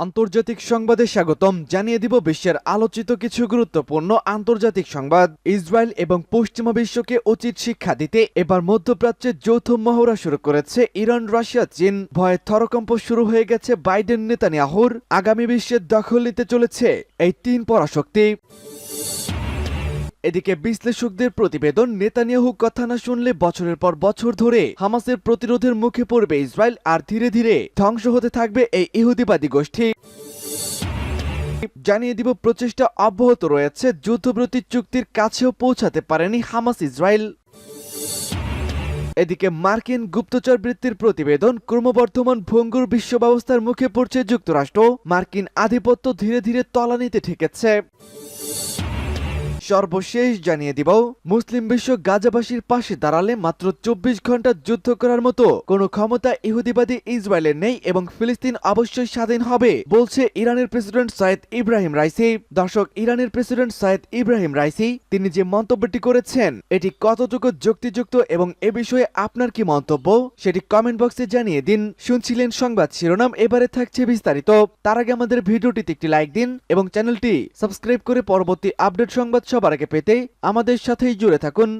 আন্তর্জাতিক সংবাদে স্বাগতম। জানিয়ে দিব বিশ্বের আলোচিত কিছু গুরুত্বপূর্ণ আন্তর্জাতিক সংবাদ। ইসরায়েল এবং পশ্চিমা বিশ্বকে উচিত শিক্ষা দিতে এবার মধ্যপ্রাচ্যে যৌথ মহড়া শুরু করেছে ইরান, রাশিয়া, চীন। ভয়ে থরকম্প শুরু হয়ে গেছে বাইডেন নেতানিয়াহুর। আগামী বিশ্বের দখল নিতে চলেছে এই তিন পরাশক্তি। এদিকে বিশ্লেষকদের প্রতিবেদন, নেতানিয়াহু কথা না শুনলে বছরের পর বছর ধরে হামাসের প্রতিরোধের মুখে পড়বে ইসরায়েল, আর ধীরে ধীরে ধ্বংস হতে থাকবে এই ইহুদিবাদী গোষ্ঠী। জানিয়ে দিব প্রচেষ্টা অব্যাহত রয়েছে, যুদ্ধবিরতি চুক্তির কাছেও পৌঁছাতে পারেনি হামাস ইসরায়েল। এদিকে মার্কিন গুপ্তচর বৃত্তির প্রতিবেদন, ক্রমবর্ধমান ভঙ্গুর বিশ্ব ব্যবস্থার মুখে পড়ছে যুক্তরাষ্ট্র। মার্কিন আধিপত্য ধীরে ধীরে তলানিতে ঠেকেছে। সর্বশেষ জানিয়ে দিব, মুসলিম বিশ্ব গাজাবাসীর পাশে দাঁড়ালে মাত্র 24 ঘন্টা যুদ্ধ করার মতো কোনো ক্ষমতা ইহুদিবাদী ইসরায়েলের নেই এবং ফিলিস্তিন অবশ্যই স্বাধীন হবে, বলছে ইরানের প্রেসিডেন্ট সাইদ ইব্রাহিম রাইসি। দর্শক, ইরানের প্রেসিডেন্ট সাইদ ইব্রাহিম রাইসি তিনি যে মন্তব্যটি করেছেন এটি কতটুকু যুক্তিযুক্ত এবং এ বিষয়ে আপনার কি মন্তব্য সেটি কমেন্ট বক্সে জানিয়ে দিন। শুনছিলেন সংবাদ শিরোনাম, এবারে থাকছে বিস্তারিত। তার আগে আমাদের ভিডিওটিতে একটি লাইক দিন এবং চ্যানেলটি সাবস্ক্রাইব করে পরবর্তী আপডেট সংবাদ সবার আগে পেতে আমাদের সাথেই জুড়ে থাকুন।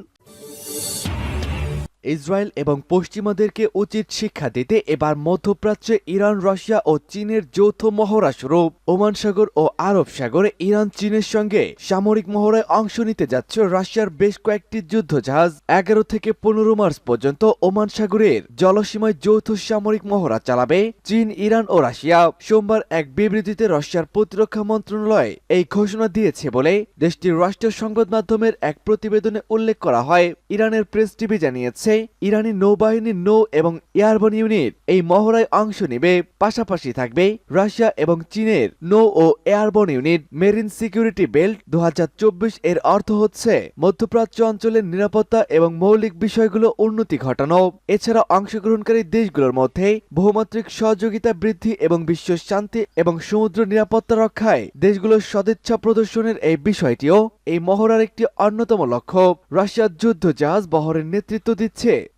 ইসরায়েল এবং পশ্চিমাদেরকে উচিত শিক্ষা দিতে এবার মধ্যপ্রাচ্যে ইরান, রাশিয়া ও চীনের যৌথ মহড়া শুরু। ওমান সাগর ও আরব সাগরে ইরান চীনের সঙ্গে সামরিক মহড়ায় অংশ নিতে যাচ্ছে রাশিয়ার বেশ কয়েকটি যুদ্ধজাহাজ। 11 থেকে 15 মার্চ পর্যন্ত ওমান সাগরের জলসীমায় যৌথ সামরিক মহড়া চালাবে চীন, ইরান ও রাশিয়া। সোমবার এক বিবৃতিতে রাশিয়ার প্রতিরক্ষা মন্ত্রণালয় এই ঘোষণা দিয়েছে বলে দেশটির রাষ্ট্রীয় সংবাদ মাধ্যমের এক প্রতিবেদনে উল্লেখ করা হয়। ইরানের প্রেস টিভি জানিয়েছে ইরানি নৌবাহিনীর নৌ এবং এয়ারবন ইউনিট এই মহড়ায় অংশ নেবে। পাশাপাশি থাকবে রাশিয়া এবং চীনের নৌ ও airborne unit. Marine security belt 2024 এর অর্থ হচ্ছে মধ্যপ্রাচ্য অঞ্চলের নিরাপত্তা এবং মৌলিক বিষয়গুলো উন্নতি ঘটানো। এছাড়া অংশগ্রহণকারী দেশগুলোর মধ্যে বহুমাত্রিক সহযোগিতা বৃদ্ধি এবং বিশ্ব শান্তি এবং সমুদ্র নিরাপত্তা রক্ষায় দেশগুলোর সদিচ্ছা প্রদর্শনের এই বিষয়টিও এই মহড়ার একটি অন্যতম লক্ষ্য। রাশিয়ার যুদ্ধ জাহাজ বহরের নেতৃত্ব দিচ্ছে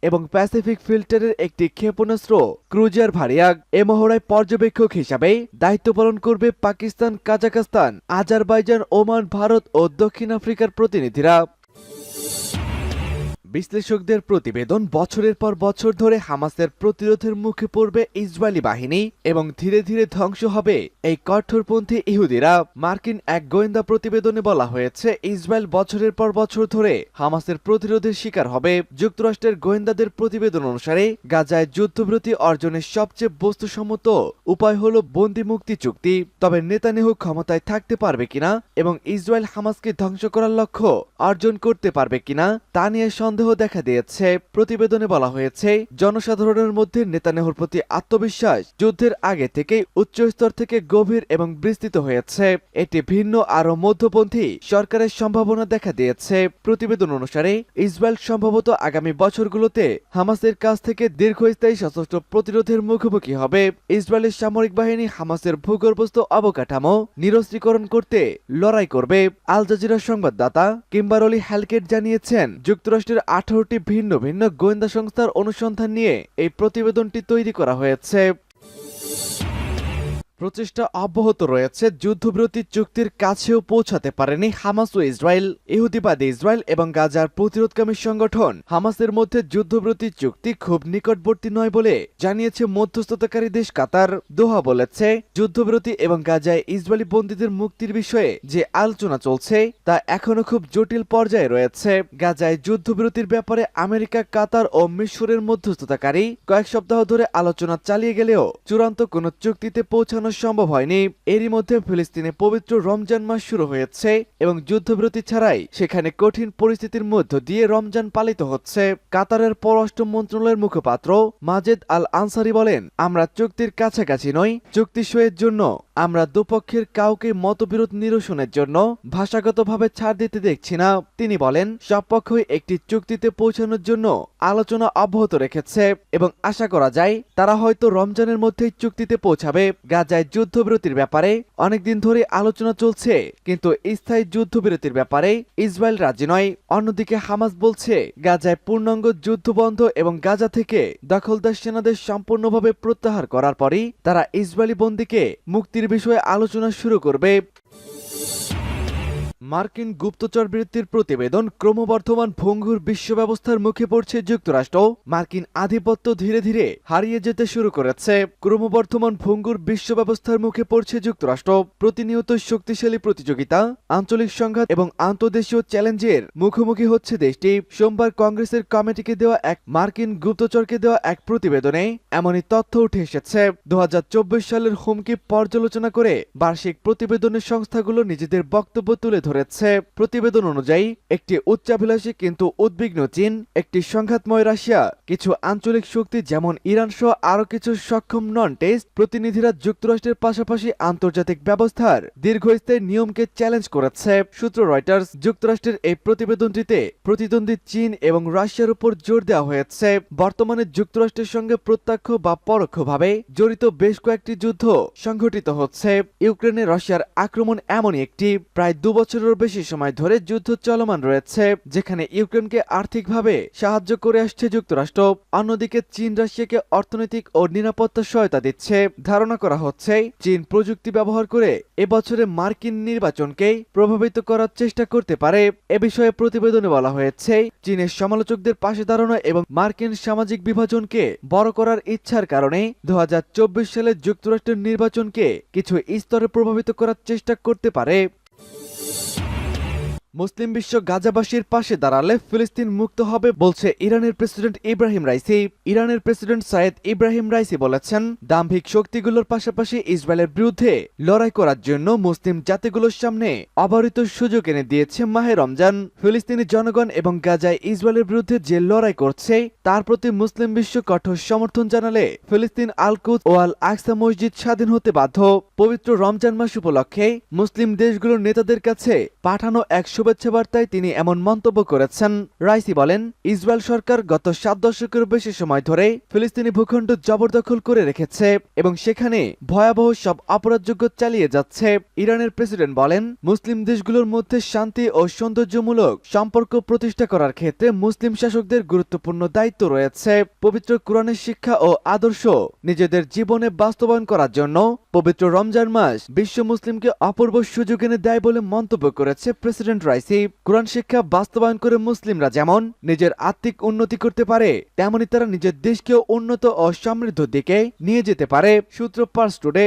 এবং প্যাসিফিক ফিল্টারের একটি ক্ষেপণাস্ত্র ক্রুজার ভারিয়াক এ মহড়ায় পর্যবেক্ষক হিসাবে দায়িত্ব পালন করবে পাকিস্তান, কাজাখস্তান, আজারবাইজান, ওমান, ভারত ও দক্ষিণ আফ্রিকার প্রতিনিধিরা। বিশ্লেষকদের প্রতিবেদন, বছরের পর বছর ধরে হামাসের প্রতিরোধের মুখে পড়বে ইসরায়েলি বাহিনী এবং ধীরে ধীরে ধ্বংস হবে এই কঠোরপন্থী ইহুদিরা। মার্কিন এক গোয়েন্দা প্রতিবেদনে বলা হয়েছে ইসরায়েল বছরের পর বছর ধরে হামাসের প্রতিরোধের শিকার হবে। যুক্তরাষ্ট্রের গোয়েন্দাদের প্রতিবেদন অনুসারে গাজায় যুদ্ধবিরতি অর্জনের সবচেয়ে বস্তুসম্মত উপায় হল বন্দি মুক্তি চুক্তি। তবে নেতানিয়াহু ক্ষমতায় থাকতে পারবে কিনা এবং ইসরায়েল হামাসকে ধ্বংস করার লক্ষ্য অর্জন করতে পারবে কিনা তা নিয়ে সন্দেহ দেখা দিয়েছে। প্রতিবেদনে বলা হয়েছে জনসাধারণের মধ্যে নেতানিয়াহুর প্রতি আত্মবিশ্বাস যুদ্ধের আগে থেকেই উচ্চস্তর থেকে গভীর এবং বিস্তৃত হয়েছে। এটি ভিন্ন আরো মধ্যপন্থী সরকারের সম্ভাবনা দেখা দিয়েছে। প্রতিবেদন অনুসারে ইসরায়েল সম্ভবত আগামী বছরগুলোতে হামাসের কাছ থেকে দীর্ঘস্থায়ী সশস্ত্র প্রতিরোধের মুখোমুখি হবে। ইসরায়েলের সামরিক বাহিনী হামাসের ভূগর্ভস্থ অবকাঠামো নিরস্ত্রীকরণ করতে লড়াই করবে। আল জাজিরার সংবাদদাতা কিম্বারলি হ্যালকেট জানিয়েছেন যুক্তরাষ্ট্রের 18টি ভিন্ন ভিন্ন গোয়েন্দা সংস্থার অনুসন্ধান নিয়ে এই প্রতিবেদনটি তৈরি করা হয়েছে। প্রচেষ্টা অব্যাহত রয়েছে, যুদ্ধবিরতি চুক্তির কাছেও পৌঁছাতে পারেনি হামাস ও ইসরায়েল। ইহুদিবাদী ইসরায়েল এবং গাজার প্রতিরোধকামী সংগঠন হামাসের মধ্যে যুদ্ধবিরতি চুক্তি খুব নিকটবর্তী নয় বলে জানিয়েছে মধ্যস্থতাকারী দেশ কাতার। দোহা বলেছে যুদ্ধবিরতি এবং গাজায় ইসরায়েলি বন্দীদের মুক্তির বিষয়ে যে আলোচনা চলছে তা এখনো খুব জটিল পর্যায়ে রয়েছে। গাজায় যুদ্ধবিরতির ব্যাপারে আমেরিকা, কাতার ও মিশরের মধ্যস্থতাকারী কয়েক সপ্তাহ ধরে আলোচনা চালিয়ে গেলেও চূড়ান্ত কোনো চুক্তিতে পৌঁছানো সম্ভব হয়নি। এরই মধ্যে ফিলিস্তিনে পবিত্র রমজান মাস শুরু হয়েছে এবং যুদ্ধবিরতি ছাড়াই সেখানে কঠিন পরিস্থিতির মধ্য দিয়ে রমজান পালিত হচ্ছে। কাতারের পররাষ্ট্র মন্ত্রণালয়ের মুখপাত্র মাজেদ আল আনসারি বলেন, আমরা চুক্তির কাছাকাছি নই। চুক্তি সইয়ের জন্য আমরা দুপক্ষের কাউকে মতবিরোধ নিরসনের জন্য ভাষাগতভাবে ছাড় দিতে দেখছি না। তিনি বলেন, সব পক্ষই একটি চুক্তিতে পৌঁছানোর জন্য আলোচনা অব্যাহত রেখেছে এবং আশা করা যায় তারা হয়তো রমজানের মধ্যেই চুক্তিতে পৌঁছাবে। গাজায় যুদ্ধবিরতির ব্যাপারে অনেকদিন ধরে আলোচনা চলছে, কিন্তু স্থায়ী যুদ্ধবিরতির ব্যাপারে ইসরায়েল রাজি নয়। অন্যদিকে হামাস বলছে গাজায় পূর্ণাঙ্গ যুদ্ধ বন্ধ এবং গাজা থেকে দখলদার সেনাদের সম্পূর্ণভাবে প্রত্যাহার করার পরই তারা ইসরায়েলি বন্দীকে মুক্তির বিষয়ে আলোচনা শুরু করবে। মার্কিন গুপ্তচর বৃত্তির প্রতিবেদন, ক্রমবর্ধমান ভঙ্গুর বিশ্ব ব্যবস্থার মুখে পড়ছে যুক্তরাষ্ট্র। মার্কিন আধিপত্য ধীরে ধীরে হারিয়ে যেতে শুরু করেছে। ক্রমবর্ধমান ভঙ্গুর বিশ্ব ব্যবস্থার মুখে পড়ছে যুক্তরাষ্ট্র। প্রতিনিয়ত শক্তিশালী প্রতিযোগিতা, আঞ্চলিক সংঘাত এবং আন্তর্দেশীয় চ্যালেঞ্জের মুখোমুখি হচ্ছে দেশটি। সোমবার কংগ্রেসের কমিটিকে দেওয়া মার্কিন গুপ্তচরকে দেওয়া এক প্রতিবেদনে এমনই তথ্য উঠে এসেছে। 2024 সালের হুমকি পর্যালোচনা করে বার্ষিক প্রতিবেদনের সংস্থাগুলো নিজেদের বক্তব্য তুলে ধরেছে। প্রতিবেদন অনুযায়ী একটি উচ্চাভিলাষী কিন্তু উদ্বিগ্ন চীন, একটি সংঘাতময় রাশিয়া, কিছু আঞ্চলিক শক্তি যেমন ইরান সহ আরো কিছু সক্ষম নন টেস্ট প্রতিনিধিরা যুক্তরাষ্ট্রের পাশাপাশি আন্তর্জাতিক ব্যবস্থার দীর্ঘস্থায়ী নিয়মকে চ্যালেঞ্জ করেছে। সূত্র রয়টার্স। যুক্তরাষ্ট্রের এই প্রতিবেদনটিতে প্রতিদ্বন্দ্বী চীন এবং রাশিয়ার উপর জোর দেওয়া হয়েছে। বর্তমানে যুক্তরাষ্ট্রের সঙ্গে প্রত্যক্ষ বা পরোক্ষভাবে জড়িত বেশ কয়েকটি যুদ্ধ সংঘটিত হচ্ছে। ইউক্রেনে রাশিয়ার আক্রমণ এমনই একটি। প্রায় 2 বছরের বেশি সময় ধরে যুদ্ধ চলমান রয়েছে, যেখানে ইউক্রেনকে আর্থিকভাবে সাহায্য করে আসছে যুক্তরাষ্ট্র। অন্যদিকে চীন রাশিয়াকে অর্থনৈতিক ও নিরাপত্তা সহায়তা দিচ্ছে। ধারণা করা হচ্ছে চীন প্রযুক্তি ব্যবহার করে এবছরে মার্কিন নির্বাচনকে প্রভাবিত করার চেষ্টা করতে পারে। এ বিষয়ে প্রতিবেদনে বলা হয়েছে চীনের সমালোচকদের পাশে দাঁড়ানো এবং মার্কিন সামাজিক বিভাজনকে বড় করার ইচ্ছার কারণে 2024 সালে যুক্তরাষ্ট্রের নির্বাচনকে কিছু স্তরে প্রভাবিত করার চেষ্টা করতে পারে। মুসলিম বিশ্ব গাজাবাসীর পাশে দাঁড়ালে ফিলিস্তিন মুক্ত হবে বলছে ইরানের প্রেসিডেন্ট ইব্রাহিম রাইসি। ইরানের প্রেসিডেন্ট সাইয়েদ ইব্রাহিম রাইসি বলেছেন, দাম্ভিক শক্তিগুলোর পাশাপাশি ইসরায়েলের বিরুদ্ধে লড়াই করার জন্য মুসলিম জাতিগুলোর সামনে অবারিত সুযোগ এনে দিয়েছে মাহে রমজান। ফিলিস্তিনি জনগণ এবং গাজায় ইসরায়েলের বিরুদ্ধে যে লড়াই করছে তার প্রতি মুসলিম বিশ্ব কঠোর সমর্থন জানালে ফিলিস্তিন আল কুদস ও আল আকসা মসজিদ স্বাধীন হতে বাধ্য। পবিত্র রমজান মাস উপলক্ষে মুসলিম দেশগুলোর নেতাদের কাছে পাঠানো এক শুভেচ্ছা বার্তায় তিনি এমন মন্তব্য করেছেন। রাইসি বলেন, ইসরায়েল সরকার গত 7 দশকের বেশি সময় ধরে ফিলিস্তিনি ভূখণ্ড জবরদখল করে রেখেছে এবং সেখানে ভয়াবহ সব অপরাধযোগ্য চালিয়ে যাচ্ছে। ইরানের প্রেসিডেন্ট বলেন, মুসলিম দেশগুলোর মধ্যে শান্তি ও সৌন্দর্যমূলক সম্পর্ক প্রতিষ্ঠা করার ক্ষেত্রে মুসলিম শাসকদের গুরুত্বপূর্ণ দায়িত্ব রয়েছে। পবিত্র কোরআনের শিক্ষা ও আদর্শ নিজেদের জীবনে বাস্তবায়ন করার জন্য পবিত্র রমজান মাস বিশ্ব মুসলিমকে অপূর্ব সুযোগ এনে দেয় বলে মন্তব্য করেছে প্রেসিডেন্ট রাইসি। কোরআন শিক্ষা বাস্তবায়ন করে মুসলিমরা যেমন নিজের আত্মিক উন্নতি করতে পারে, তেমনি তারা নিজের দেশকেও উন্নত ও সমৃদ্ধ দিকে নিয়ে যেতে পারে। সূত্র পার্স টুডে।